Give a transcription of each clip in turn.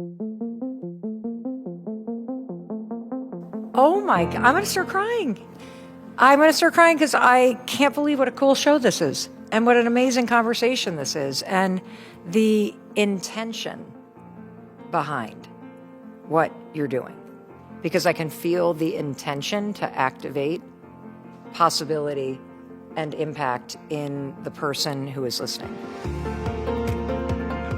Oh my God, I'm going to start crying. I'm going to start crying because I can't believe what a cool show this is and what an amazing conversation this is and the intention behind what you're doing. Because I can feel the intention to activate possibility and impact in the person who is listening.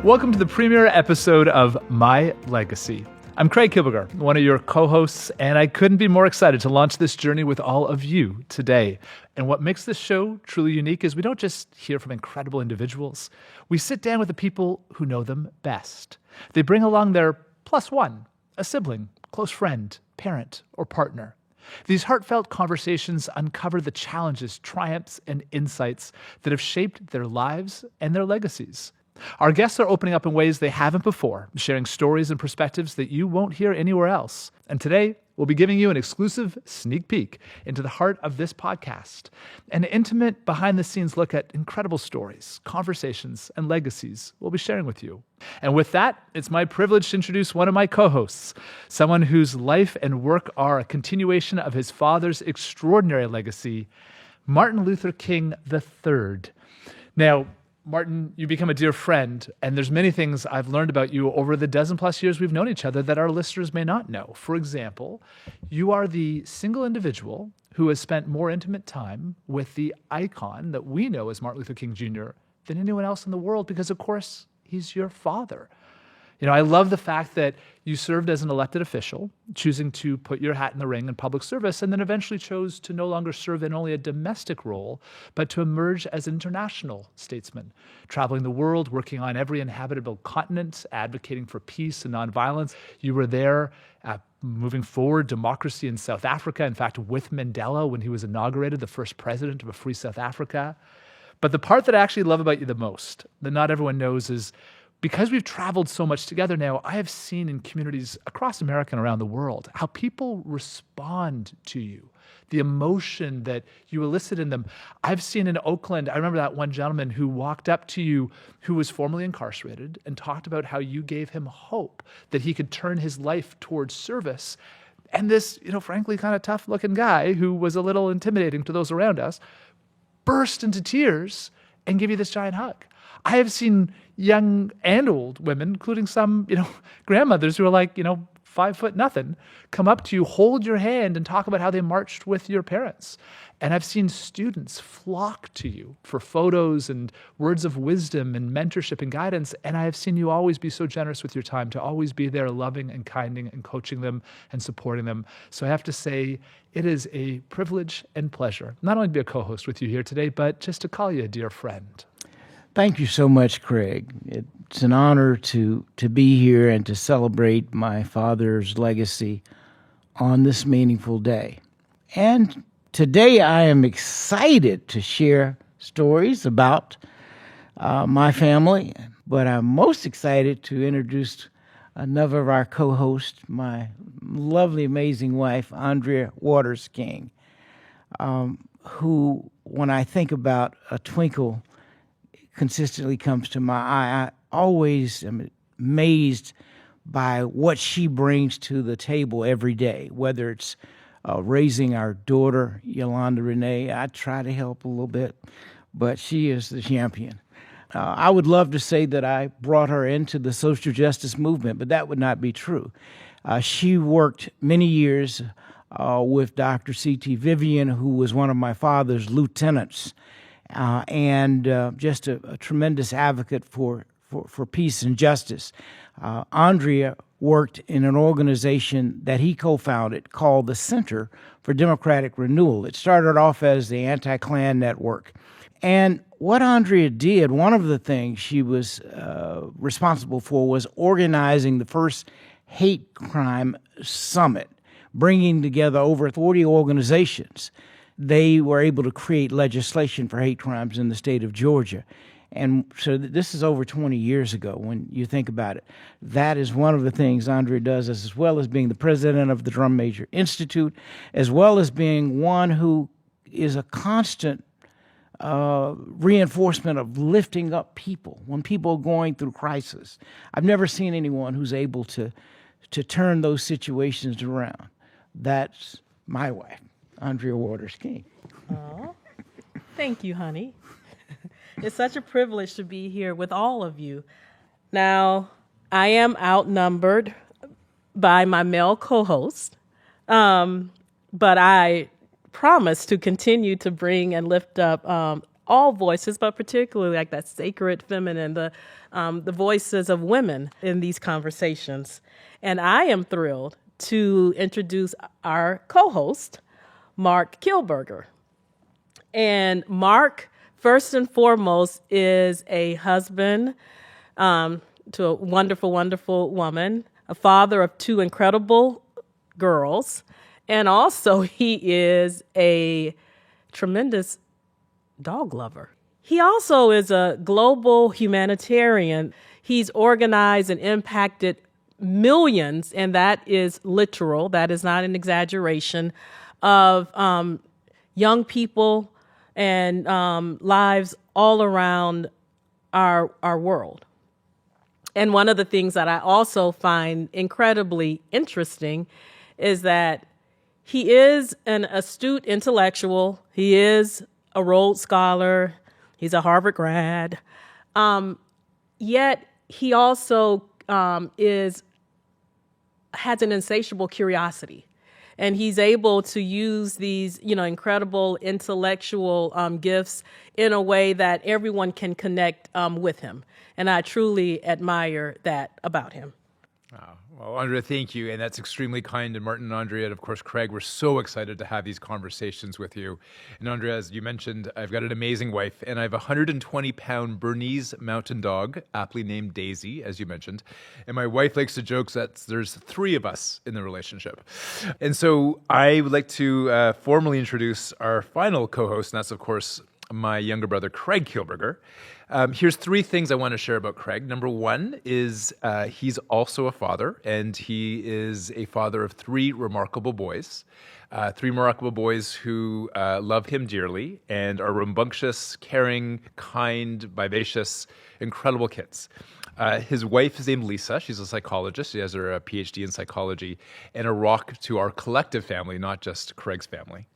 Welcome to the premiere episode of My Legacy. I'm Marc Kielburger, one of your co-hosts, and I couldn't be more excited to launch this journey with all of you today. And what makes this show truly unique is we don't just hear from incredible individuals. We sit down with the people who know them best. They bring along their plus one, a sibling, close friend, parent, or partner. These heartfelt conversations uncover the challenges, triumphs, and insights that have shaped their lives and their legacies. Our guests are opening up in ways they haven't before, sharing stories and perspectives that you won't hear anywhere else. And today, we'll be giving you an exclusive sneak peek into the heart of this podcast, an intimate, behind-the-scenes look at incredible stories, conversations, and legacies we'll be sharing with you. And with that, it's my privilege to introduce one of my co-hosts, someone whose life and work are a continuation of his father's extraordinary legacy, Martin Luther King III. Now, Martin, you become a dear friend, and there's many things I've learned about you over the dozen plus years we've known each other that our listeners may not know. For example, you are the single individual who has spent more intimate time with the icon that we know as Martin Luther King Jr. than anyone else in the world because, of course, he's your father. You know, I love the fact that you served as an elected official, choosing to put your hat in the ring in public service, and then eventually chose to no longer serve in only a domestic role, but to emerge as an international statesman, traveling the world, working on every inhabitable continent, advocating for peace and nonviolence. You were there moving forward democracy in South Africa, in fact, with Mandela when he was inaugurated, the first president of a free South Africa. But the part that I actually love about you the most, that not everyone knows, is because we've traveled so much together now, I have seen in communities across America and around the world how people respond to you, the emotion that you elicit in them. I've seen in Oakland, I remember that one gentleman who walked up to you who was formerly incarcerated and talked about how you gave him hope that he could turn his life towards service. And this, frankly, kind of tough-looking guy who was a little intimidating to those around us burst into tears and give you this giant hug. I have seen young and old women, including some, grandmothers who are like, 5 foot nothing, come up to you, hold your hand, and talk about how they marched with your parents. And I've seen students flock to you for photos and words of wisdom and mentorship and guidance. And I have seen you always be so generous with your time, to always be there loving and kinding and coaching them and supporting them. So I have to say, it is a privilege and pleasure not only to be a co-host with you here today, but just to call you a dear friend. Thank you so much, Craig. It's an honor to be here and to celebrate my father's legacy on this meaningful day. And today I am excited to share stories about my family, but I'm most excited to introduce another of our co-hosts, my lovely, amazing wife, Arndrea Waters King, who, when I think about a twinkle consistently comes to my eye. I always am amazed by what she brings to the table every day, whether it's raising our daughter, Yolanda Renee. I try to help a little bit, but she is the champion. I would love to say that I brought her into the social justice movement, but that would not be true. She worked many years with Dr. C.T. Vivian, who was one of my father's lieutenants, and just a tremendous advocate for peace and justice. Arndrea worked in an organization that he co-founded called the Center for Democratic Renewal. It started off as the Anti-Klan Network. And what Arndrea did, one of the things she was responsible for was organizing the first hate crime summit, bringing together over 40 organizations. They were able to create legislation for hate crimes in the state of Georgia. And so this is over 20 years ago when you think about it. That is one of the things Arndrea does, as well as being the president of the Drum Major Institute, as well as being one who is a constant reinforcement of lifting up people when people are going through crisis. I've never seen anyone who's able to turn those situations around. That's my wife, Arndrea Waters King. Oh, thank you, honey. It's such a privilege to be here with all of you. Now, I am outnumbered by my male co-host, but I promise to continue to bring and lift up all voices, but particularly like that sacred feminine, the voices of women in these conversations. And I am thrilled to introduce our co-host, Marc Kielburger. And Marc, first and foremost, is a husband to a wonderful, wonderful woman, a father of two incredible girls, and also he is a tremendous dog lover. He also is a global humanitarian. He's organized and impacted millions, and that is literal, that is not an exaggeration, of young people and lives all around our world. And one of the things that I also find incredibly interesting is that he is an astute intellectual. He is a Rhodes Scholar. He's a Harvard grad. Yet he also has an insatiable curiosity. And he's able to use these, incredible intellectual gifts in a way that everyone can connect with him. And I truly admire that about him. Well, Arndrea, thank you. And that's extremely kind. And Martin and Arndrea, and of course, Craig, we're so excited to have these conversations with you. And Arndrea, as you mentioned, I've got an amazing wife, and I have a 120-pound Bernese mountain dog, aptly named Daisy, as you mentioned. And my wife likes to joke that there's three of us in the relationship. And so I would like to formally introduce our final co-host, and that's, of course, my younger brother, Craig Kielburger. Here's three things I want to share about Craig. Number one is he's also a father, and he is a father of three remarkable boys who love him dearly and are rambunctious, caring, kind, vivacious, incredible kids. His wife is named Lisa. She's a psychologist. She has her PhD in psychology, and a rock to our collective family, not just Craig's family.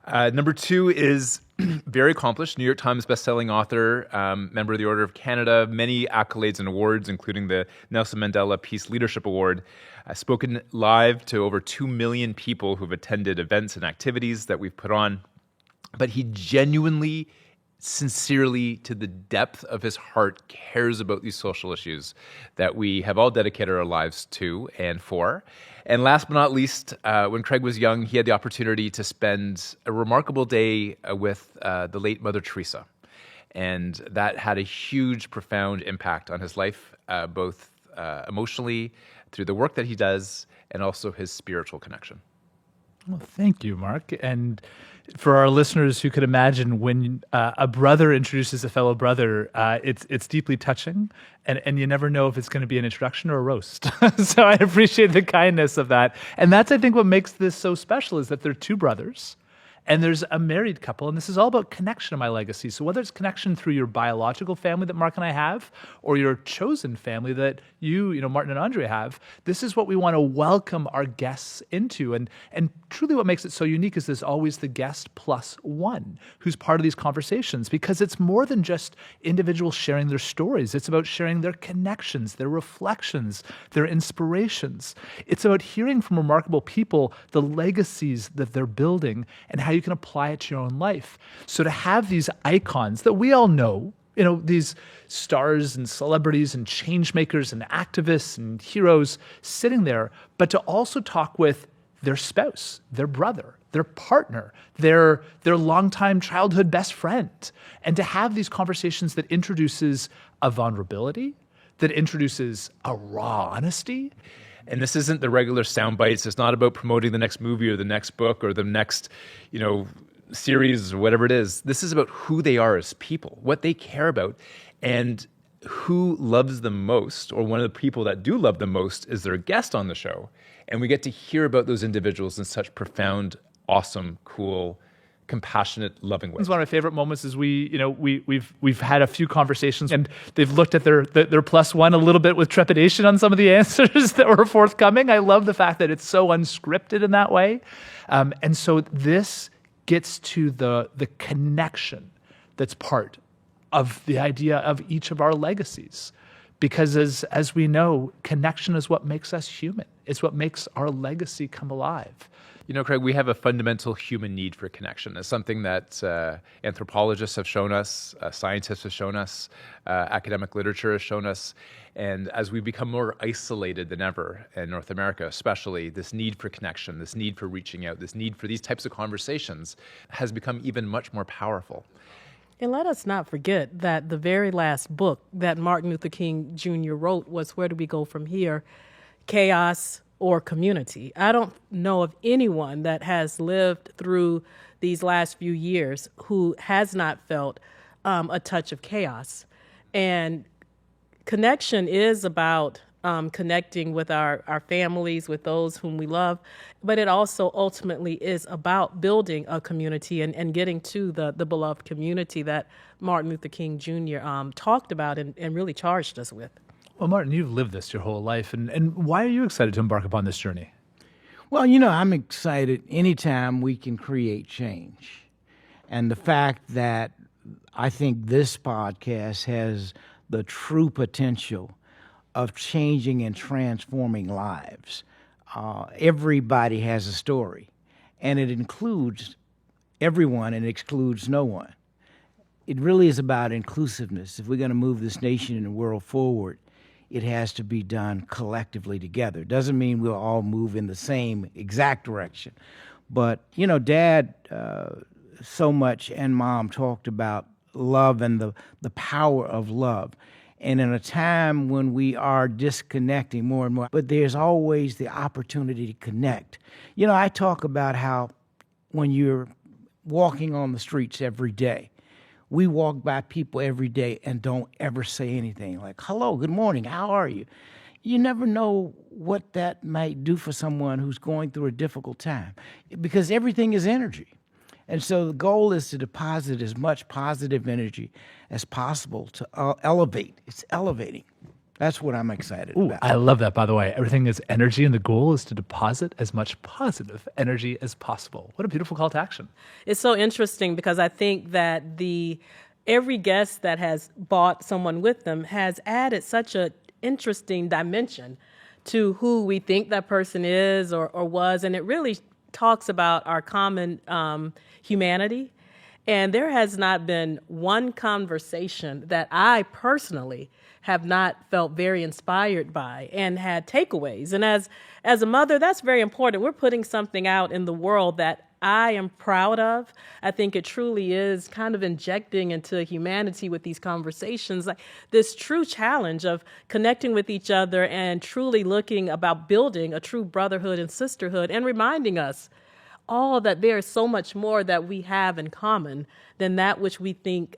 Number two is very accomplished, New York Times bestselling author, member of the Order of Canada, many accolades and awards, including the Nelson Mandela Peace Leadership Award, spoken live to over 2 million people who've attended events and activities that we've put on. But he genuinely, sincerely, to the depth of his heart, cares about these social issues that we have all dedicated our lives to and for. And last but not least, when Craig was young, he had the opportunity to spend a remarkable day with the late Mother Teresa. And that had a huge, profound impact on his life, both emotionally, through the work that he does, and also his spiritual connection. Well, thank you, Marc. And for our listeners who could imagine when a brother introduces a fellow brother, it's deeply touching, and you never know if it's going to be an introduction or a roast. So I appreciate the kindness of that. And that's, I think, what makes this so special is that they're two brothers. And there's a married couple, and this is all about connection in my legacy. So whether it's connection through your biological family that Marc and I have, or your chosen family that you Martin and Arndrea have, this is what we want to welcome our guests into. And truly what makes it so unique is there's always the guest plus one who's part of these conversations, because it's more than just individuals sharing their stories. It's about sharing their connections, their reflections, their inspirations. It's about hearing from remarkable people the legacies that they're building and how you can apply it to your own life. So to have these icons that we all know, these stars and celebrities and change makers and activists and heroes sitting there, but to also talk with their spouse, their brother, their partner, their longtime childhood best friend, and to have these conversations that introduces a vulnerability, that introduces a raw honesty. And this isn't the regular sound bites. It's not about promoting the next movie or the next book or the next, series or whatever it is. This is about who they are as people, what they care about, and who loves them most, or one of the people that do love them most is their guest on the show. And we get to hear about those individuals in such profound, awesome, cool, compassionate, loving way. One of my favorite moments is we've had a few conversations and they've looked at their plus one a little bit with trepidation on some of the answers that were forthcoming. I love the fact that it's so unscripted in that way. And so this gets to the connection that's part of the idea of each of our legacies. Because as we know, connection is what makes us human. It's what makes our legacy come alive. You know, Craig, we have a fundamental human need for connection. It's something that anthropologists have shown us, scientists have shown us, academic literature has shown us. And as we become more isolated than ever in North America, especially, this need for connection, this need for reaching out, this need for these types of conversations has become even much more powerful. And let us not forget that the very last book that Martin Luther King Jr. wrote was Where Do We Go From Here? Chaos or Community. I don't know of anyone that has lived through these last few years who has not felt a touch of chaos. And connection is about connecting with our families, with those whom we love, but it also ultimately is about building a community and getting to the beloved community that Martin Luther King Jr. Talked about and really charged us with. Well, Martin, you've lived this your whole life, and why are you excited to embark upon this journey? Well, I'm excited anytime we can create change. And the fact that I think this podcast has the true potential of changing and transforming lives. Everybody has a story, and it includes everyone and excludes no one. It really is about inclusiveness. If we're going to move this nation and the world forward, it has to be done collectively together. It doesn't mean we'll all move in the same exact direction. But, Dad so much and Mom talked about love and the power of love. And in a time when we are disconnecting more and more, but there's always the opportunity to connect. I talk about how when you're walking on the streets every day, we walk by people every day and don't ever say anything like, hello, good morning, how are you? You never know what that might do for someone who's going through a difficult time because everything is energy. And so the goal is to deposit as much positive energy as possible to elevate. It's elevating. That's what I'm excited about. I love that, by the way. Everything is energy, and the goal is to deposit as much positive energy as possible. What a beautiful call to action. It's so interesting because I think that every guest that has brought someone with them has added such an interesting dimension to who we think that person is or was, and it really talks about our common humanity. And there has not been one conversation that I personally have not felt very inspired by and had takeaways. And as a mother, that's very important. We're putting something out in the world that I am proud of. I think it truly is kind of injecting into humanity with these conversations, like this true challenge of connecting with each other and truly looking about building a true brotherhood and sisterhood and reminding us all that there is so much more that we have in common than that which we think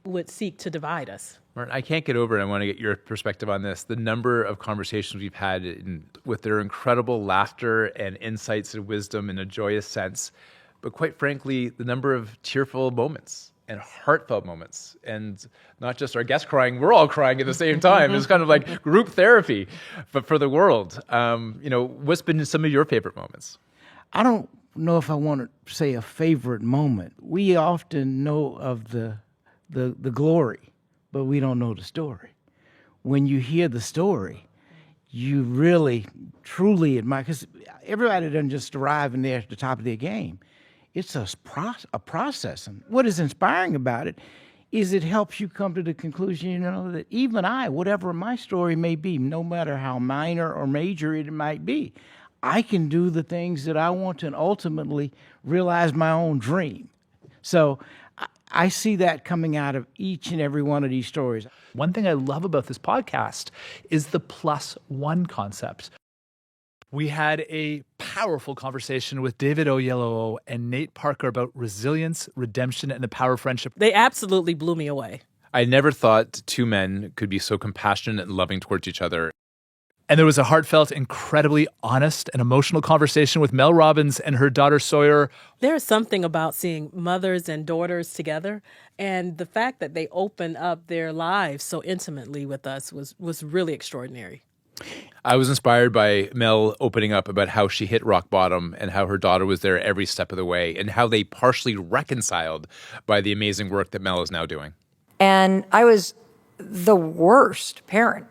would seek to divide us. Martin, I can't get over it. I want to get your perspective on this. The number of conversations we've had with their incredible laughter and insights and wisdom in a joyous sense, but quite frankly, the number of tearful moments and heartfelt moments, and not just our guests crying, we're all crying at the same time. It's kind of like group therapy, but for the world. What's been some of your favorite moments? I don't know if I want to say a favorite moment. We often know of the glory, but we don't know the story. When you hear the story, you really, truly admire, because everybody doesn't just arrive and they're at the top of their game. It's a process. And what is inspiring about it is it helps you come to the conclusion, that even I, whatever my story may be, no matter how minor or major it might be, I can do the things that I want to and ultimately realize my own dream. So I see that coming out of each and every one of these stories. One thing I love about this podcast is the +1 concept. We had a powerful conversation with David Oyelowo and Nate Parker about resilience, redemption, and the power of friendship. They absolutely blew me away. I never thought two men could be so compassionate and loving towards each other. And there was a heartfelt, incredibly honest and emotional conversation with Mel Robbins and her daughter Sawyer. There's something about seeing mothers and daughters together, and the fact that they open up their lives so intimately with us was really extraordinary. I was inspired by Mel opening up about how she hit rock bottom and how her daughter was there every step of the way and how they partially reconciled by the amazing work that Mel is now doing. And I was the worst parent.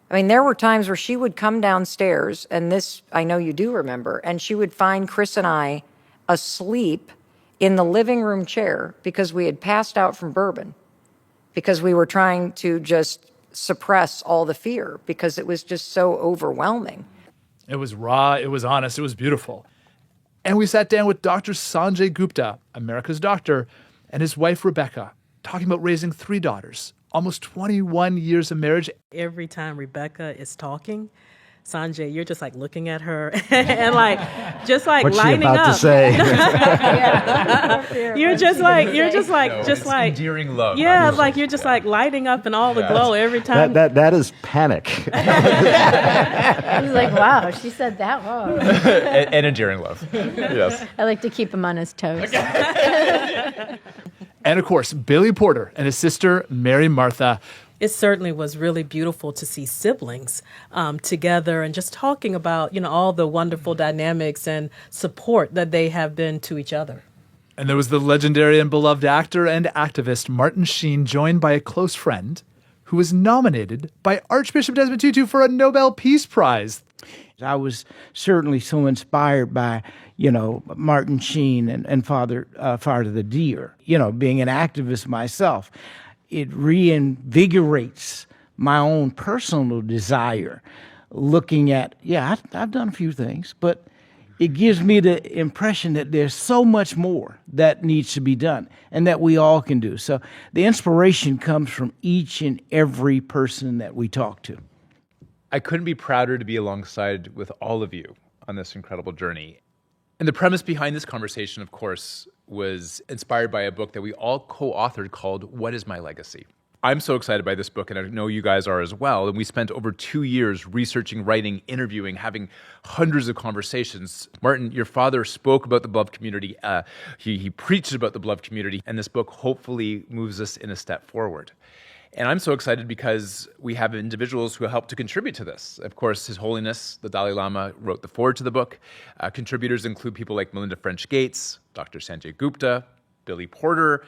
I mean, there were times where she would come downstairs, and this I know you do remember, and she would find Chris and I asleep in the living room chair because we had passed out from bourbon, because we were trying to just suppress all the fear because it was just so overwhelming. It was raw, it was honest, it was beautiful. And we sat down with Dr. Sanjay Gupta, America's doctor, and his wife Rebecca, talking about raising 3 daughters, almost 21 years of marriage. Every time Rebecca is talking, Sanjay, you're just like looking at her and like just like What's lining she about up. to say? You're just like Endearing love. yeah, it's like you're just like lighting up in all the glow every time. That is panic. I was like, wow, she said that wrong. and endearing love. Yes. I like to keep him on his toes. And of course, Billy Porter and his sister, Mary Martha. It certainly was really beautiful to see siblings together and just talking about, all the wonderful dynamics and support that they have been to each other. And there was the legendary and beloved actor and activist Martin Sheen, joined by a close friend who was nominated by Archbishop Desmond Tutu for a Nobel Peace Prize. I was certainly so inspired by, Martin Sheen and Father the Deer, being an activist myself. It reinvigorates my own personal desire, looking at, I've done a few things, but it gives me the impression that there's so much more that needs to be done and that we all can do. So the inspiration comes from each and every person that we talk to. I couldn't be prouder to be alongside with all of you on this incredible journey. And the premise behind this conversation, of course, was inspired by a book that we all co-authored called What is My Legacy? I'm so excited by this book, and I know you guys are as well. And we spent over 2 years researching, writing, interviewing, having hundreds of conversations. Martin, your father spoke about the beloved community. He preached about the beloved community, and this book hopefully moves us in a step forward. And I'm so excited because we have individuals who help to contribute to this. Of course, His Holiness, the Dalai Lama, wrote the foreword to the book. Contributors include people like Melinda French Gates, Dr. Sanjay Gupta, Billy Porter,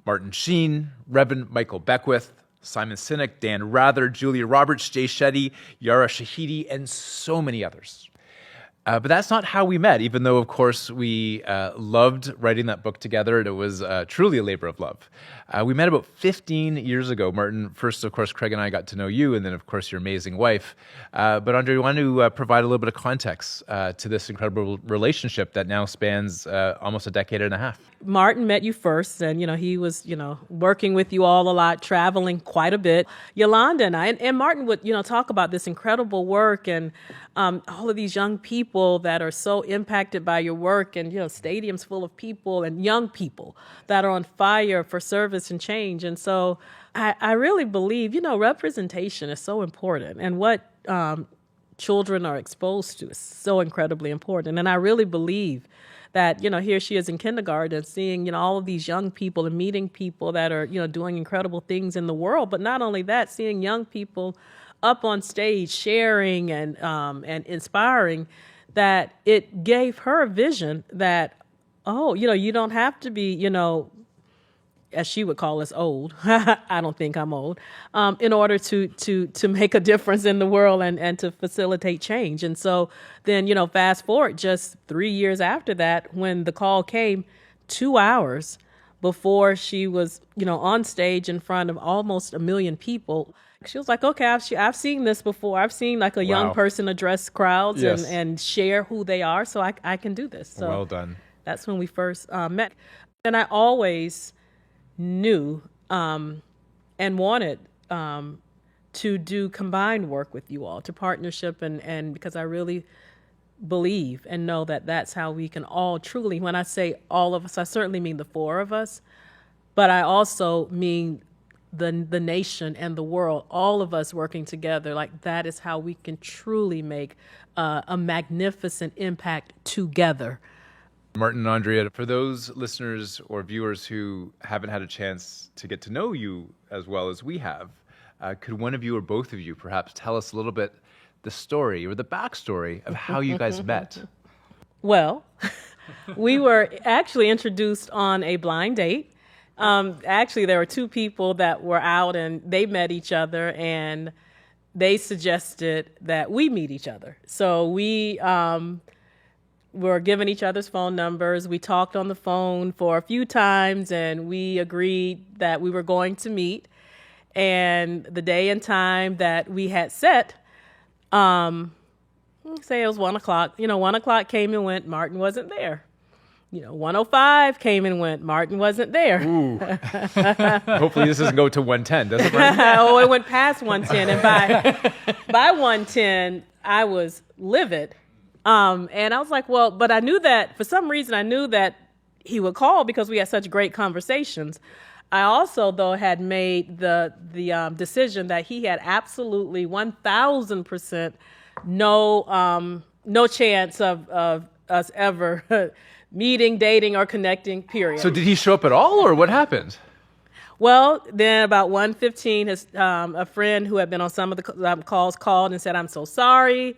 Martin Sheen, Reverend Michael Beckwith, Simon Sinek, Dan Rather, Julia Roberts, Jay Shetty, Yara Shahidi, and so many others. But that's not how we met, even though, of course, we loved writing that book together. And it was truly a labor of love. We met about 15 years ago. Martin, first, of course, Craig and I got to know you, and then, of course, your amazing wife. But Arndrea, you want to provide a little bit of context to this incredible relationship that now spans almost a decade and a half. Martin met you first, and, he was, working with you all a lot, traveling quite a bit. Yolanda and I, and Martin would, talk about this incredible work and all of these young people that are so impacted by your work and, stadiums full of people and young people that are on fire for service and change. And so I really believe, representation is so important, and what children are exposed to is so incredibly important. And I really believe that, here she is in kindergarten seeing, all of these young people and meeting people that are, doing incredible things in the world. But not only that, seeing young people up on stage sharing and inspiring, that it gave her a vision that, you don't have to be, as she would call us, old. I don't think I'm old, in order to make a difference in the world and to facilitate change. And so then, fast forward just 3 years after that, when the call came 2 hours before she was, on stage in front of almost 1 million people, she was like, okay, I've seen this before. I've seen like a young person address crowds and share who they are. So I can do this. So well done. That's when we first met. And I always knew and wanted to do combined work with you all, to partnership, and because I really believe and know that that's how we can all truly, when I say all of us, I certainly mean the 4 of us, but I also mean the nation and the world, all of us working together. Like, that is how we can truly make a magnificent impact together. Martin and Arndrea, for those listeners or viewers who haven't had a chance to get to know you as well as we have, could one of you or both of you perhaps tell us a little bit the story or the backstory of how you guys met? Well, we were actually introduced on a blind date. Actually, there were two people that were out and they met each other, and they suggested that we meet each other. So we were given each other's phone numbers. We talked on the phone for a few times, and we agreed that we were going to meet. And the day and time that we had set, say it was 1 o'clock. 1 o'clock came and went. Martin wasn't there. 1:05 came and went. Martin wasn't there. Ooh. Hopefully this doesn't go to 1:10, does it, Martin? Oh, it went past 1:10, and by 1:10, I was livid. And I was like, well, but I knew that, for some reason, I knew that he would call because we had such great conversations. I also, though, had made the decision that he had absolutely 1,000% no chance of us ever meeting, dating, or connecting, period. So did he show up at all, or what happened? Well, then about 1:15, a friend who had been on some of the calls called and said, I'm so sorry.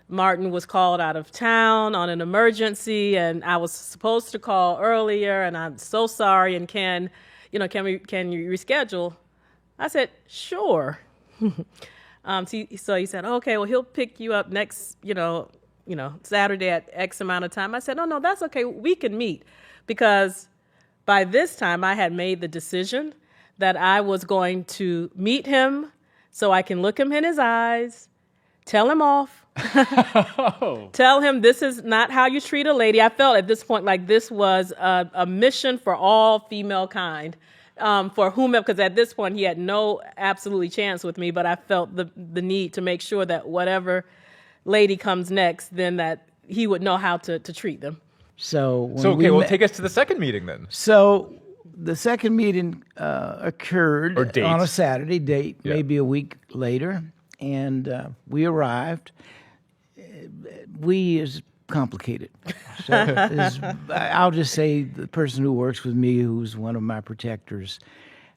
Martin was called out of town on an emergency, and I was supposed to call earlier, and I'm so sorry, and can you reschedule? I said, sure. So he said, okay, well, he'll pick you up next, Saturday at X amount of time. I said, no, that's okay. We can meet, because by this time I had made the decision that I was going to meet him so I can look him in his eyes, tell him off, tell him this is not how you treat a lady. I felt at this point like this was a mission for all female kind, for whomever, because at this point he had no absolutely chance with me, but I felt the need to make sure that whatever lady comes next, then that he would know how to treat them. Take us to the second meeting then. So the second meeting occurred on a Saturday date, maybe a week later, and we arrived. We is complicated. So I'll just say the person who works with me, who's one of my protectors,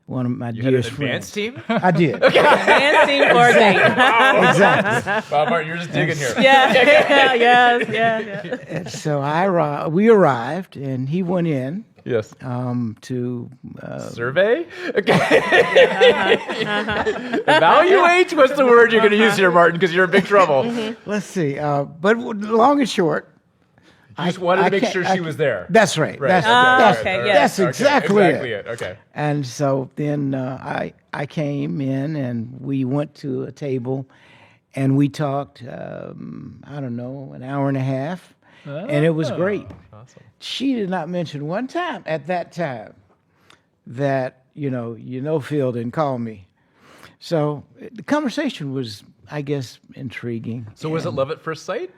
one of my dearest friends. You had an advance team? I did. Advance team for a date. Exactly. Wow, Martin, you're just digging here. Yeah. And so we arrived, and he went in. Yes. To survey? Okay. Evaluate? What's the word you're going to use here, Martin? Because you're in big trouble. Let's see. But long and short, You just wanted to make sure she was there. That's right. Right. That's exactly it. Okay. And so then I came in, and we went to a table, and we talked. An hour and a half, and it was great. Awesome. She did not mention one time at that time that Phil didn't call me. So the conversation was, I guess, intriguing. So was it love at first sight?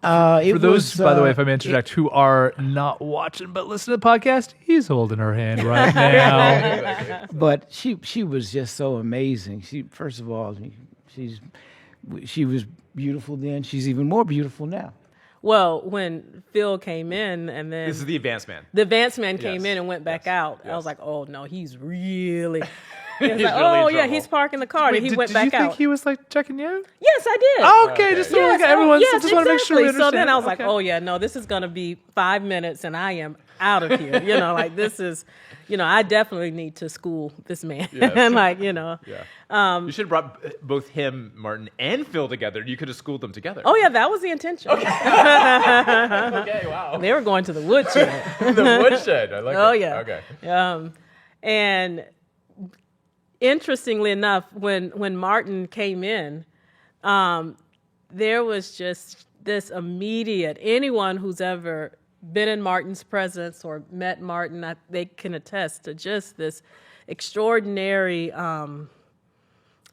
For those, by the way, if I may interject, who are not watching but listen to the podcast, he's holding her hand right now. But she was just so amazing. First of all, she was beautiful then. She's even more beautiful now. Well, when Phil came in, and then... This is the advanced man. The advanced man came in and went back out. Yes. I was like, oh, no, he's really... He's He's like, really in trouble. he's parking the car. Wait, and he went back Did you out. think he was like checking you out? Yes, I did. Oh, okay, just so Yes, everyone yes, just want to make sure we exactly. understand. So then I was like, Okay. oh, yeah, no, this is going to be 5 minutes, and I am out of here. This is, I definitely need to school this man. Yes. And Yeah. You should have brought both him, Martin, and Phil together. You could have schooled them together. Oh, yeah, that was the intention. Okay, wow. They were going to the woodshed. The woodshed. I like it. Oh, yeah. Okay. And interestingly enough, when Martin came in, there was just this immediate, anyone who's ever been in Martin's presence or met Martin, they can attest to just this extraordinary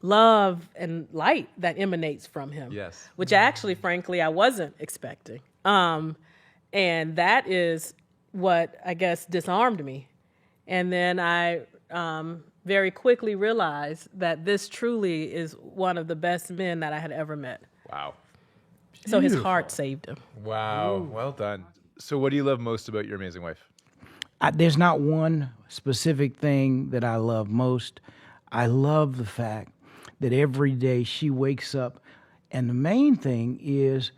love and light that emanates from him. Yes. Which actually, frankly, I wasn't expecting. And that is what, I guess, disarmed me. And then I very quickly realized that this truly is one of the best men that I had ever met. Wow. So his heart saved him. Wow. Well done. So what do you love most about your amazing wife? There's not one specific thing that I love most. I love the fact that every day she wakes up, and the main thing is,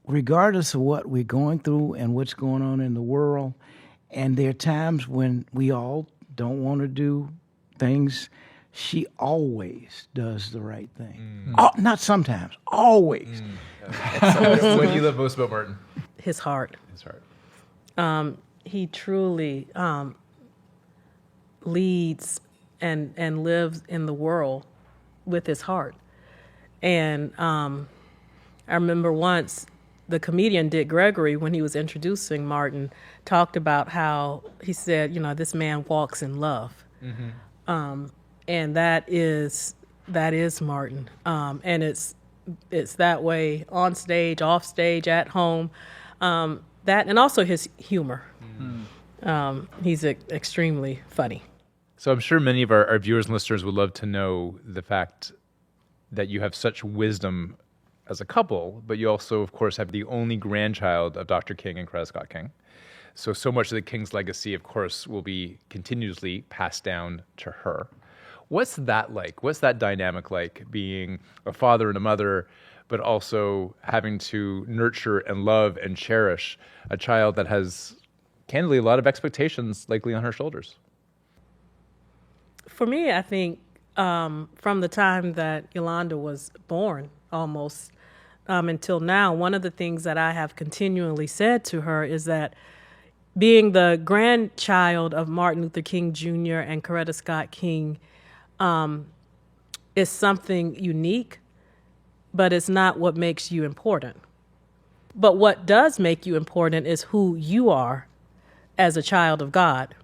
regardless of what we're going through and what's going on in the world, and there are times when we all don't want to do things, she always does the right thing. Not sometimes, always. What do you love most about Martin? His heart. His heart. He truly leads and lives in the world with his heart. And I remember once the comedian Dick Gregory, when he was introducing Martin, talked about how he said, this man walks in love. And that is Martin. And it's that way on stage, off stage, at home. That and also his humor. He's extremely funny. So I'm sure many of our viewers and listeners would love to know the fact that you have such wisdom as a couple, but you also, of course, have the only grandchild of Dr. King and Coretta Scott King. So much of the King's legacy, of course, will be continuously passed down to her. What's that like? What's that dynamic like, being a father and a mother, but also having to nurture and love and cherish a child that has, candidly, a lot of expectations likely on her shoulders? For me, I think from the time that Yolanda was born, almost until now, one of the things that I have continually said to her is that being the grandchild of Martin Luther King Jr. and Coretta Scott King is something unique, but it's not what makes you important. But what does make you important is who you are as a child of God.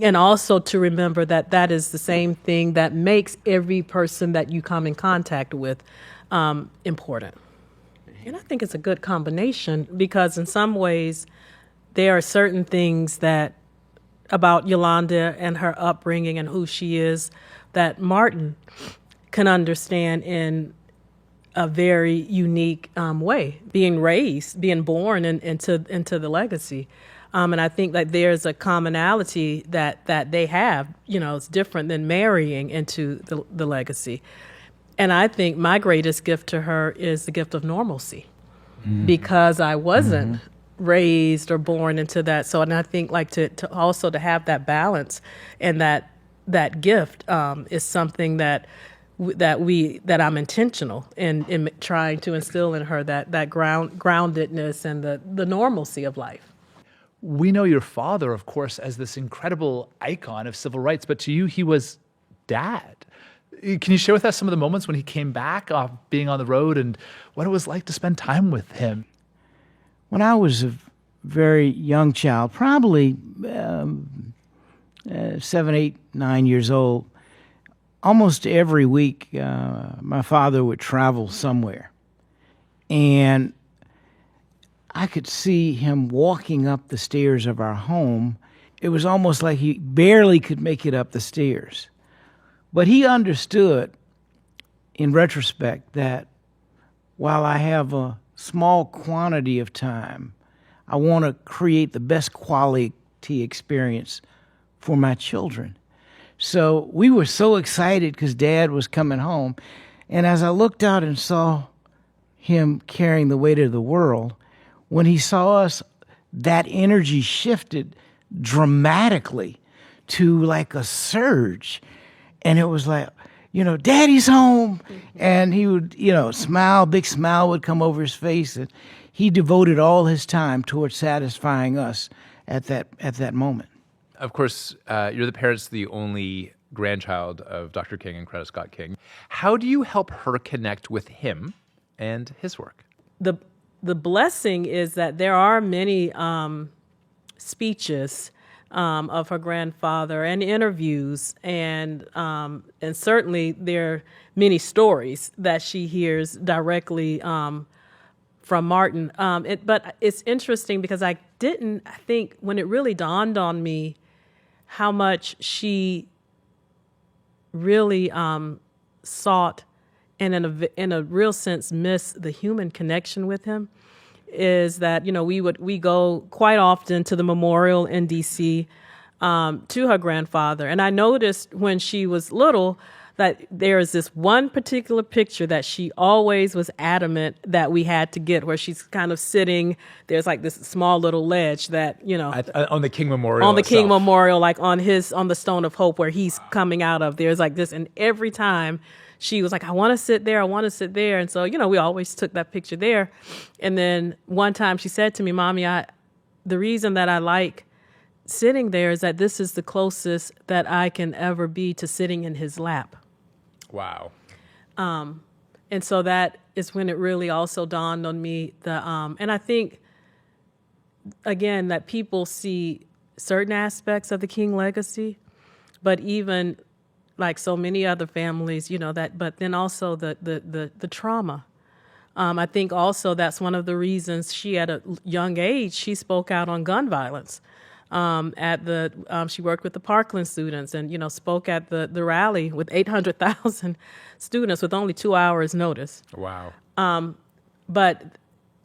And also to remember that that is the same thing that makes every person that you come in contact with important. And I think it's a good combination because in some ways there are certain things that about Yolanda and her upbringing and who she is that Martin can understand in a very unique way, being born into the legacy. And I think that there's a commonality that they have, it's different than marrying into the legacy. And I think my greatest gift to her is the gift of normalcy because I wasn't raised or born into that. So, and I think to also to have that balance and that gift is something that I'm intentional in trying to instill in her that groundedness and the normalcy of life. We know your father, of course, as this incredible icon of civil rights, but to you, he was dad. Can you share with us some of the moments when he came back off being on the road and what it was like to spend time with him? When I was a very young child, probably 7, 8, 9 years old, almost every week my father would travel somewhere. And I could see him walking up the stairs of our home. It was almost like he barely could make it up the stairs. But he understood, in retrospect, that while I have a small quantity of time, I want to create the best quality experience for my children. So we were so excited because Dad was coming home. And as I looked out and saw him carrying the weight of the world, when he saw us, that energy shifted dramatically to like a surge. And it was like, Daddy's home. And he would, smile, big smile would come over his face. And he devoted all his time towards satisfying us at that moment. Of course, you're the parents, the only grandchild of Dr. King and Coretta Scott King. How do you help her connect with him and his work? The blessing is that there are many speeches of her grandfather and interviews, and certainly there are many stories that she hears directly from Martin. But it's interesting because I think when it really dawned on me how much she really sought and in a real sense miss the human connection with him is that, we go quite often to the memorial in D.C. To her grandfather. And I noticed when she was little that there is this one particular picture that she always was adamant that we had to get, where she's kind of sitting. There's like this small little ledge that, On the King Memorial. on the King itself. Memorial, like on the Stone of Hope where he's coming out of. There's like this, and every time she was like, I want to sit there, I want to sit there. And so, we always took that picture there. And then one time she said to me, Mommy, the reason that I like sitting there is that this is the closest that I can ever be to sitting in his lap. Wow. And so that is when it really also dawned on me and I think, again, that people see certain aspects of the King legacy, but even like so many other families, but then also the trauma. I think also that's one of the reasons she, at a young age, she spoke out on gun violence. She worked with the Parkland students and, spoke at the rally with 800,000 students with only 2 hours notice. Wow. But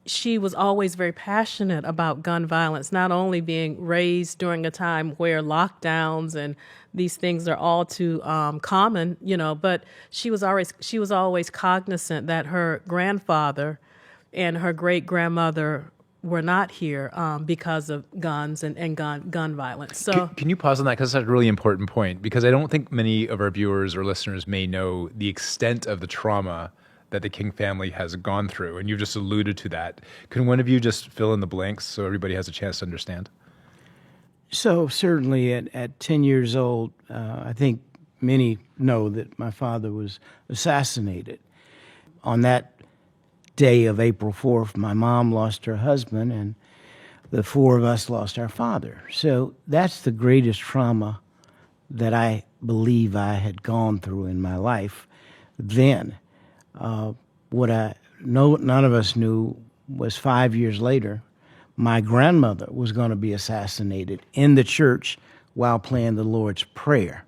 she was always very passionate about gun violence, not only being raised during a time where lockdowns and these things are all too common, but she was always cognizant that her grandfather and her great-grandmother were not here because of guns and gun violence. So Can you pause on that? Because that's a really important point, because I don't think many of our viewers or listeners may know the extent of the trauma that the King family has gone through, and you've just alluded to that. Can one of you just fill in the blanks so everybody has a chance to understand? So certainly at 10 years old, I think many know that my father was assassinated. On that day of April 4th, my mom lost her husband, and the four of us lost our father. So that's the greatest trauma that I believe I had gone through in my life then. What none of us knew was 5 years later, my grandmother was going to be assassinated in the church while praying the Lord's Prayer.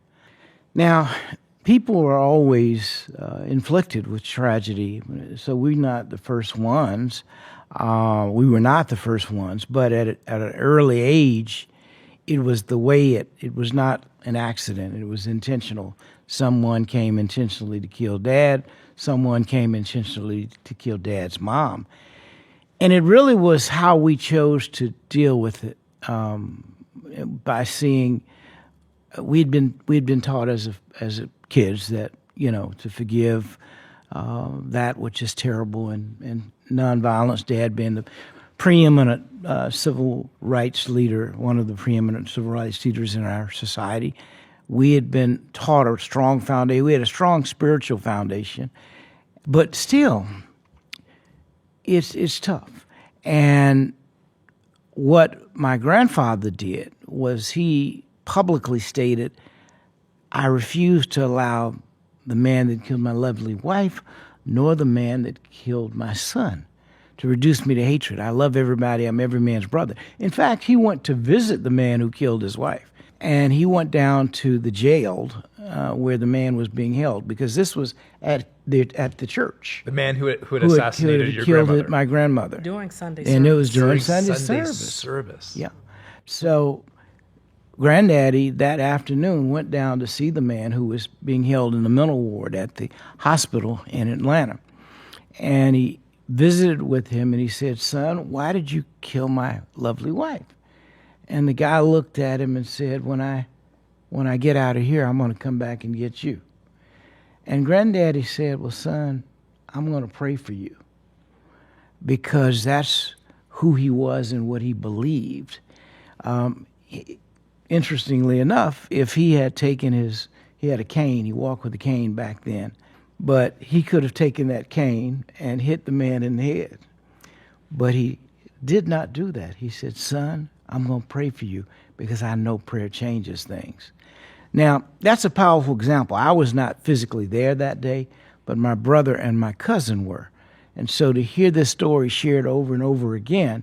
Now, people are always inflicted with tragedy, so we're not the first ones. We were not the first ones, but at an early age, it was the way it was not an accident. It was intentional. Someone came intentionally to kill Dad. Someone came intentionally to kill Dad's mom. And it really was how we chose to deal with it, by seeing we'd been taught as kids that, to forgive that which is terrible, and nonviolence. Dad being the preeminent civil rights leader, one of the preeminent civil rights leaders in our society. We had been taught a strong foundation. We had a strong spiritual foundation, but still, it's tough. And what my grandfather did was he publicly stated, I refuse to allow the man that killed my lovely wife, nor the man that killed my son, to reduce me to hatred. I love everybody. I'm every man's brother. In fact, he went to visit the man who killed his wife. And he went down to the jail where the man was being held, because this was at the church. The man who had assassinated your grandmother. My grandmother. during Sunday service. And it was during Sunday service. Yeah. So Granddaddy that afternoon went down to see the man who was being held in the mental ward at the hospital in Atlanta. And he visited with him, and he said, son, why did you kill my lovely wife? And the guy looked at him and said, when I get out of here, I'm going to come back and get you. And Granddaddy said, well, son, I'm going to pray for you, because that's who he was and what he believed. Interestingly enough, if he had taken he had a cane, he walked with a cane back then, but he could have taken that cane and hit the man in the head. But he did not do that. He said, son, I'm going to pray for you, because I know prayer changes things. Now, that's a powerful example. I was not physically there that day, but my brother and my cousin were. And so to hear this story shared over and over again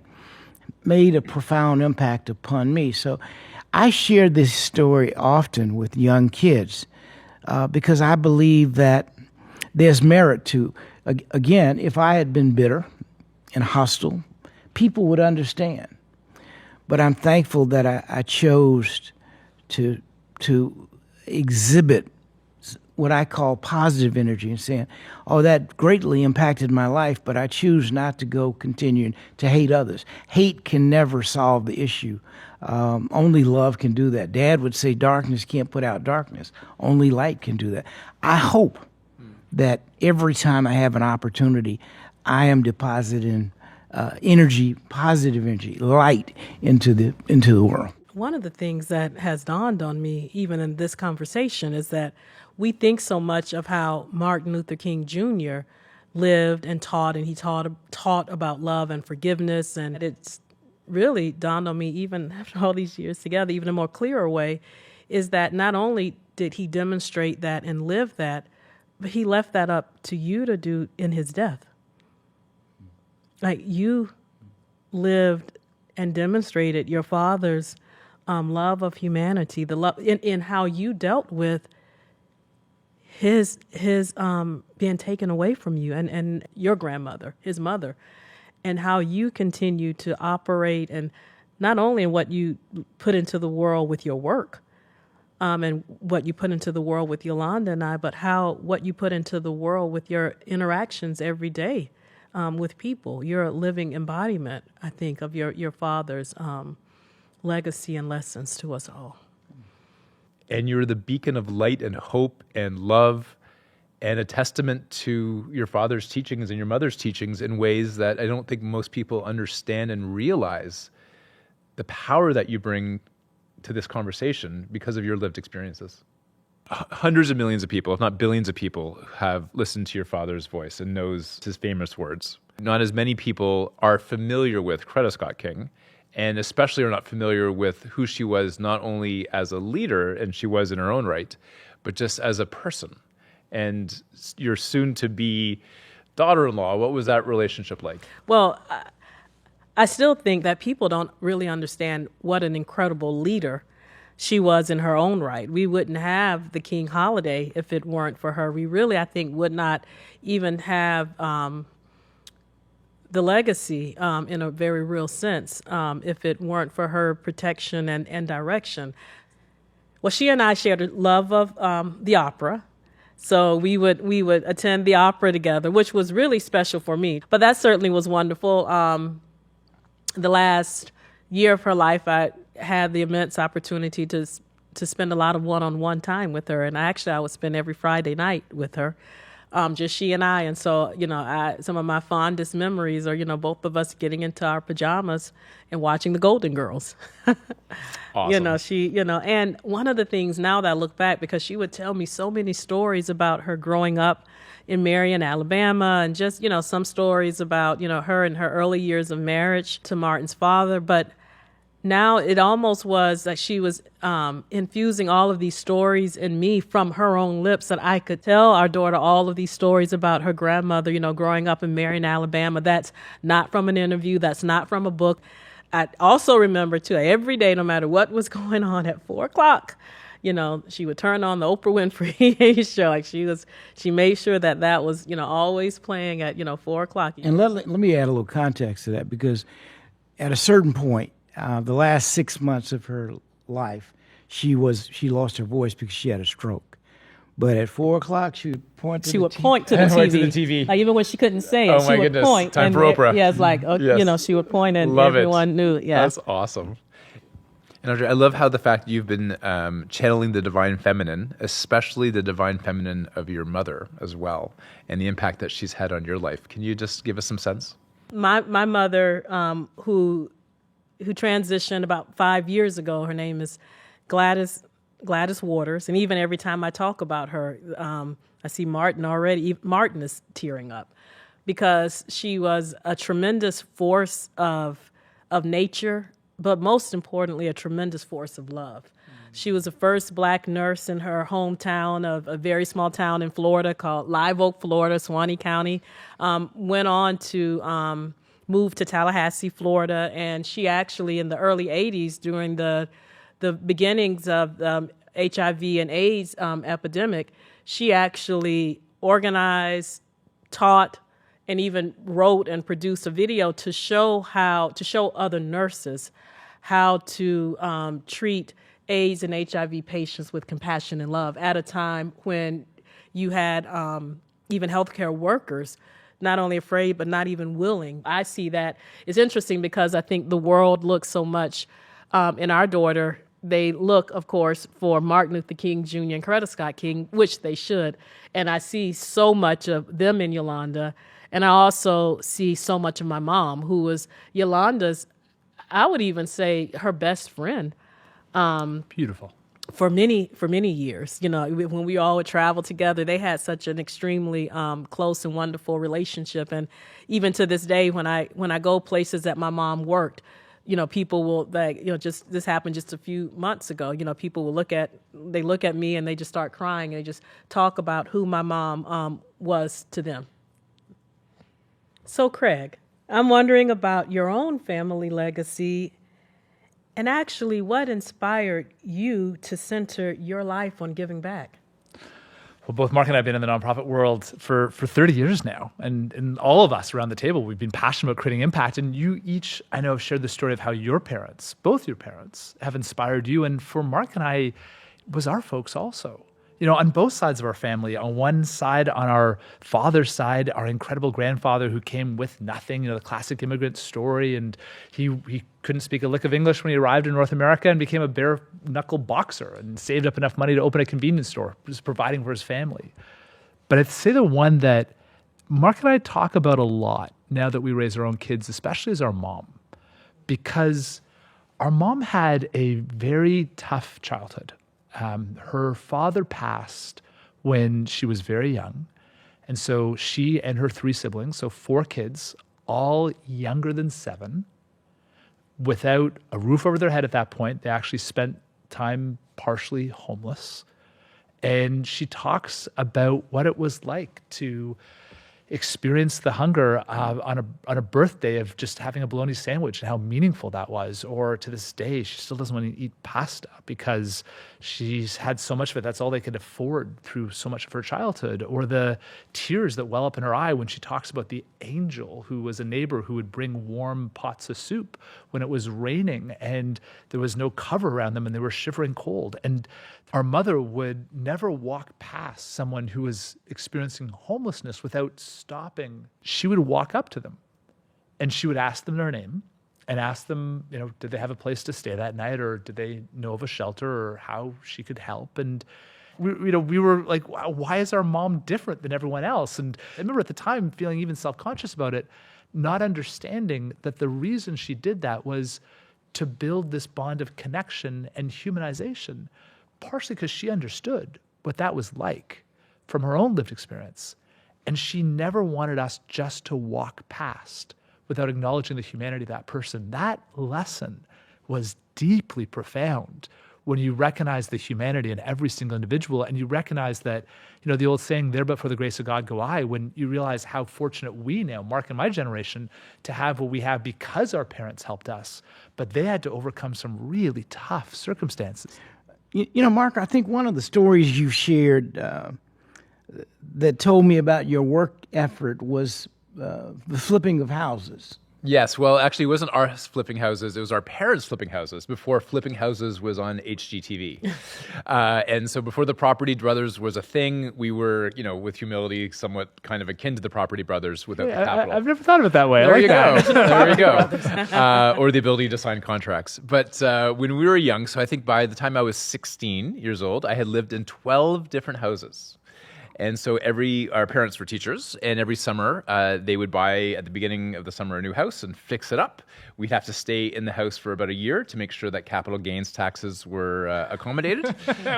made a profound impact upon me. So I share this story often with young kids, because I believe that there's merit to, again, if I had been bitter and hostile, people would understand. But I'm thankful that I chose to exhibit what I call positive energy and saying, oh, that greatly impacted my life, but I choose not to go continuing to hate others. Hate can never solve the issue. Only love can do that. Dad would say darkness can't put out darkness. Only light can do that. I hope that every time I have an opportunity, I am depositing energy, positive energy, light into the world. One of the things that has dawned on me, even in this conversation, is that we think so much of how Martin Luther King Jr. lived and he taught about love and forgiveness, and it's really dawned on me, even after all these years together, even in a more clearer way, is that not only did he demonstrate that and live that, but he left that up to you to do in his death. Like, you lived and demonstrated your father's love of humanity, the love in how you dealt with his being taken away from you and your grandmother, his mother, and how you continue to operate, and not only in what you put into the world with your work, and what you put into the world with Yolanda and I, but what you put into the world with your interactions every day with people. You're a living embodiment, I think, of your father's legacy and lessons to us all. And you're the beacon of light and hope and love, and a testament to your father's teachings and your mother's teachings in ways that I don't think most people understand and realize the power that you bring to this conversation because of your lived experiences. Hundreds of millions of people, if not billions of people, have listened to your father's voice and knows his famous words. Not as many people are familiar with Coretta Scott King, and especially are not familiar with who she was, not only as a leader, and she was in her own right, but just as a person. And your soon-to-be daughter-in-law, what was that relationship like? Well, I still think that people don't really understand what an incredible leader she was in her own right. We wouldn't have the King holiday if it weren't for her. We really, I think, would not even have the legacy in a very real sense if it weren't for her protection and direction. Well, she and I shared a love of the opera. So we would attend the opera together, which was really special for me. But that certainly was wonderful. The last year of her life, I had the immense opportunity to spend a lot of one-on-one time with her. And I would spend every Friday night with her, just she and I. And so, some of my fondest memories are, both of us getting into our pajamas and watching the Golden Girls. Awesome. And one of the things now that I look back, because she would tell me so many stories about her growing up in Marion, Alabama, and just, some stories about, her and her early years of marriage to Martin's father. But now it almost was like she was infusing all of these stories in me from her own lips, that I could tell our daughter all of these stories about her grandmother, growing up in Marion, Alabama. That's not from an interview. That's not from a book. I also remember, too, every day, no matter what was going on at 4:00, she would turn on the Oprah Winfrey show. Like she made sure that was, always playing at, 4:00. And let me add a little context to that, because at a certain point, the last 6 months of her life, she lost her voice because she had a stroke. But at 4:00, she would point to the point to the Point to the TV. TV. Like, even when she couldn't say it, Oh, she my would goodness. point. Time and for Oprah. Yeah, it's like, Yes. She would point and Love everyone it. knew. Yeah. That's awesome. And Arndrea, I love how the fact you've been channeling the divine feminine, especially the divine feminine of your mother as well, and the impact that she's had on your life. Can you just give us some sense? My mother, who transitioned about 5 years ago, her name is Gladys Waters, and even every time I talk about her, I see Martin already. Martin is tearing up, because she was a tremendous force of nature, but most importantly, a tremendous force of love. She was the first black nurse in her hometown of a very small town in Florida called Live Oak, Florida, Suwannee County. Went on to move to Tallahassee, Florida, and she actually, in the early 80s, during the beginnings of HIV and AIDS epidemic, she actually organized, taught, and even wrote and produced a video to show other nurses how to treat AIDS and HIV patients with compassion and love at a time when you had even healthcare workers not only afraid but not even willing. I see that. It's interesting because I think the world looks so much in our daughter. They look, of course, for Martin Luther King Jr. and Coretta Scott King, which they should. And I see so much of them in Yolanda. And I also see so much of my mom, who was Yolanda's, I would even say, her best friend. Beautiful. For many years. You know, when we all would travel together, they had such an extremely close and wonderful relationship. And even to this day, when I go places that my mom worked, you know, people will, like, you know, just this happened just a few months ago. You know, people will look at me and they just start crying and they just talk about who my mom was to them. So, Craig, I'm wondering about your own family legacy and actually what inspired you to center your life on giving back. Well, both Mark and I have been in the nonprofit world for 30 years now. And all of us around the table, we've been passionate about creating impact. And you each, I know, have shared the story of how your parents, both your parents, have inspired you. And for Mark and I, it was our folks also. You know, on both sides of our family, on one side, on our father's side, our incredible grandfather who came with nothing, you know, the classic immigrant story. And he couldn't speak a lick of English when he arrived in North America and became a bare-knuckle boxer and saved up enough money to open a convenience store, just providing for his family. But I'd say the one that Mark and I talk about a lot now that we raise our own kids, especially is our mom. Because our mom had a very tough childhood. Her father passed when she was very young. And so she and her 3 siblings, so 4 kids, all younger than 7, without a roof over their head at that point. They actually spent time partially homeless. And she talks about what it was like to experience the hunger on a birthday of just having a bologna sandwich and how meaningful that was. Or to this day, she still doesn't want to eat pasta because she's had so much of it. That's all they could afford through so much of her childhood. Or the tears that well up in her eye when she talks about the angel who was a neighbor who would bring warm pots of soup when it was raining and there was no cover around them and they were shivering cold. And our mother would never walk past someone who was experiencing homelessness without stopping. She would walk up to them and she would ask them their name and ask them, you know, did they have a place to stay that night or did they know of a shelter or how she could help? And we were like, wow, why is our mom different than everyone else? And I remember at the time feeling even self-conscious about it, not understanding that the reason she did that was to build this bond of connection and humanization, partially because she understood what that was like from her own lived experience. And she never wanted us just to walk past without acknowledging the humanity of that person. That lesson was deeply profound when you recognize the humanity in every single individual and you recognize that, you know, the old saying, there but for the grace of God go I, when you realize how fortunate we now, Mark and my generation, to have what we have because our parents helped us, but they had to overcome some really tough circumstances. You know, Mark, I think one of the stories you shared that told me about your work effort was the flipping of houses. Yes, well, actually, it wasn't our flipping houses. It was our parents' flipping houses before flipping houses was on HGTV. And so before the Property Brothers was a thing, we were, you know, with humility, somewhat kind of akin to the Property Brothers without the capital. I've never thought of it that way. There you go. There you go. Or the ability to sign contracts. But when we were young, so I think by the time I was 16 years old, I had lived in 12 different houses. And so our parents were teachers, and every summer they would buy, at the beginning of the summer, a new house and fix it up. We'd have to stay in the house for about a year to make sure that capital gains taxes were accommodated.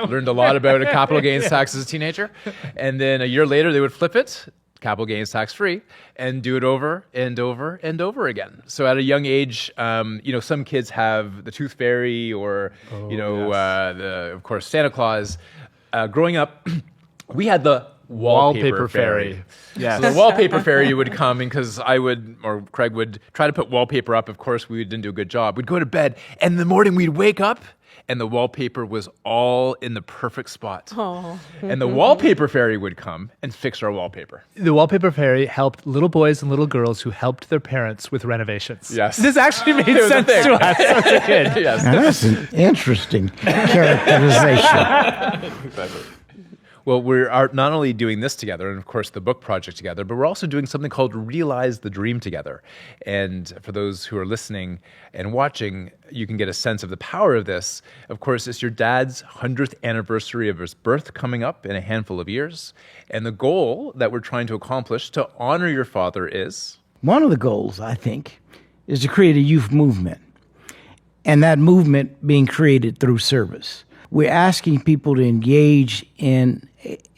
Learned a lot about a capital gains tax as a teenager. And then a year later, they would flip it, capital gains tax free, and do it over and over and over again. So at a young age, you know, some kids have the tooth fairy or, of course, Santa Claus. Growing up, we had the wallpaper fairy. Yes. So the wallpaper fairy would come because Craig would try to put wallpaper up. Of course, we didn't do a good job. We'd go to bed, and in the morning we'd wake up, and the wallpaper was all in the perfect spot. Oh. And the wallpaper fairy would come and fix our wallpaper. The wallpaper fairy helped little boys and little girls who helped their parents with renovations. Yes. This actually made was a sense thing. to us as a kid. Yes. Now, that's an interesting characterization. Exactly. Well, we're not only doing this together, and of course the book project together, but we're also doing something called Realize the Dream together. And for those who are listening and watching, you can get a sense of the power of this. Of course, it's your dad's 100th anniversary of his birth coming up in a handful of years. And the goal that we're trying to accomplish to honor your father is? One of the goals, I think, is to create a youth movement, and that movement being created through service. We're asking people to engage in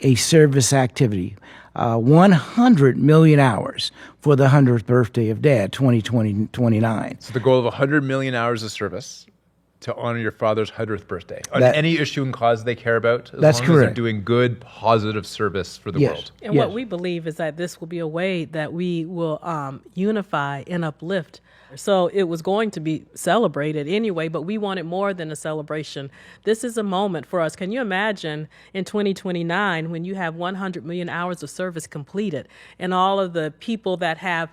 a service activity, 100 million hours for the 100th birthday of Dad, 2029. So the goal of 100 million hours of service to honor your father's 100th birthday on That- any issue and cause they care about, as That's long as they're correct. doing good, positive service for the Yes. world. And Yes. what we believe is that this will be a way that we will unify and uplift. So it was going to be celebrated anyway, but we wanted more than a celebration. This is a moment for us. Can you imagine in 2029 when you have 100 million hours of service completed and all of the people that have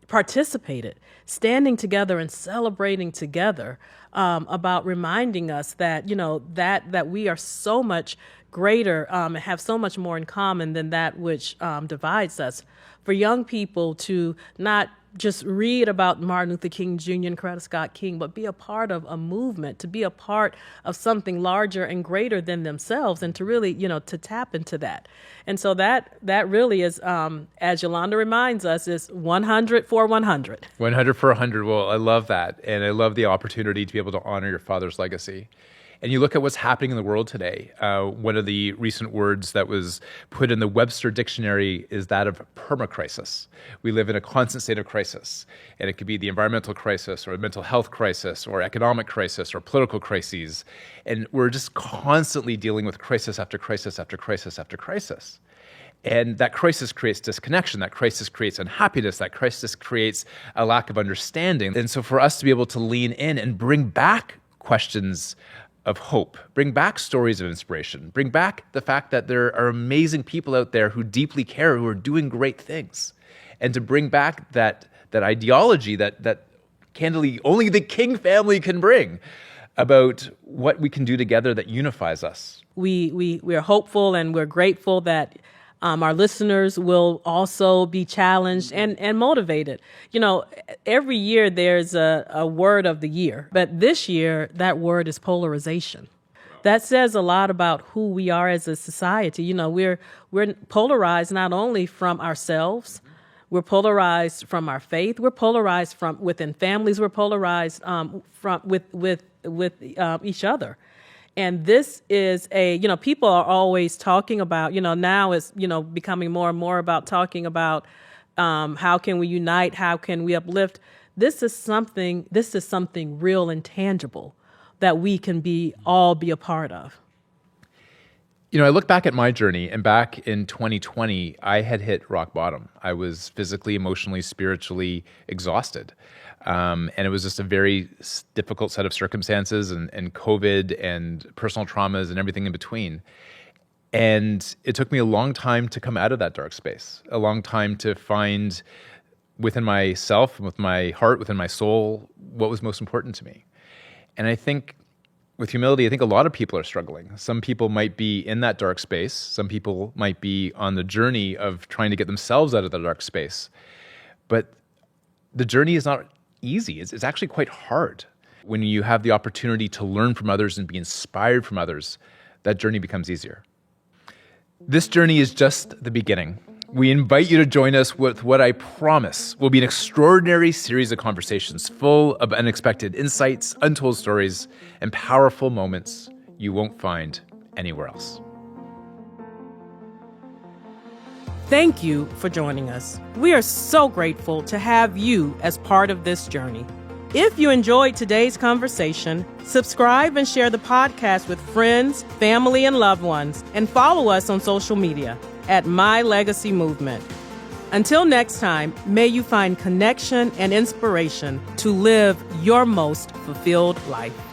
participated, standing together and celebrating together about reminding us that, that we are so much greater and have so much more in common than that which divides us. For young people to not just read about Martin Luther King Jr. and Coretta Scott King, but be a part of a movement, to be a part of something larger and greater than themselves, and to really, to tap into that. And so that really is, as Yolanda reminds us, is 100 for 100. 100 for 100. Well, I love that. And I love the opportunity to be able to honor your father's legacy. And you look at what's happening in the world today. One of the recent words that was put in the Webster Dictionary is that of permacrisis. We live in a constant state of crisis. And it could be the environmental crisis or a mental health crisis or economic crisis or political crises. And we're just constantly dealing with crisis after crisis after crisis after crisis. And that crisis creates disconnection. That crisis creates unhappiness. That crisis creates a lack of understanding. And so for us to be able to lean in and bring back questions of hope, bring back stories of inspiration, bring back the fact that there are amazing people out there who deeply care, who are doing great things, and to bring back that ideology that candidly only the King family can bring about what we can do together that unifies us. We are hopeful and we're grateful that our listeners will also be challenged and motivated. Every year there's a word of the year, but this year that word is polarization. That says a lot about who we are as a society. We're polarized not only from ourselves, we're polarized from our faith, we're polarized from within families, we're polarized with each other. And this is people are always talking about, now it's, becoming more and more about talking about how can we unite, how can we uplift. This is something real and tangible that we can all be a part of. I look back at my journey, and back in 2020, I had hit rock bottom. I was physically, emotionally, spiritually exhausted. And it was just a very difficult set of circumstances and COVID and personal traumas and everything in between. And it took me a long time to come out of that dark space, a long time to find within myself, with my heart, within my soul, what was most important to me. And I think with humility, I think a lot of people are struggling. Some people might be in that dark space. Some people might be on the journey of trying to get themselves out of the dark space. But the journey is not easy. It's actually quite hard. When you have the opportunity to learn from others and be inspired from others, that journey becomes easier. This journey is just the beginning. We invite you to join us with what I promise will be an extraordinary series of conversations full of unexpected insights, untold stories, and powerful moments you won't find anywhere else. Thank you for joining us. We are so grateful to have you as part of this journey. If you enjoyed today's conversation, subscribe and share the podcast with friends, family, and loved ones, and follow us on social media at My Legacy Movement. Until next time, may you find connection and inspiration to live your most fulfilled life.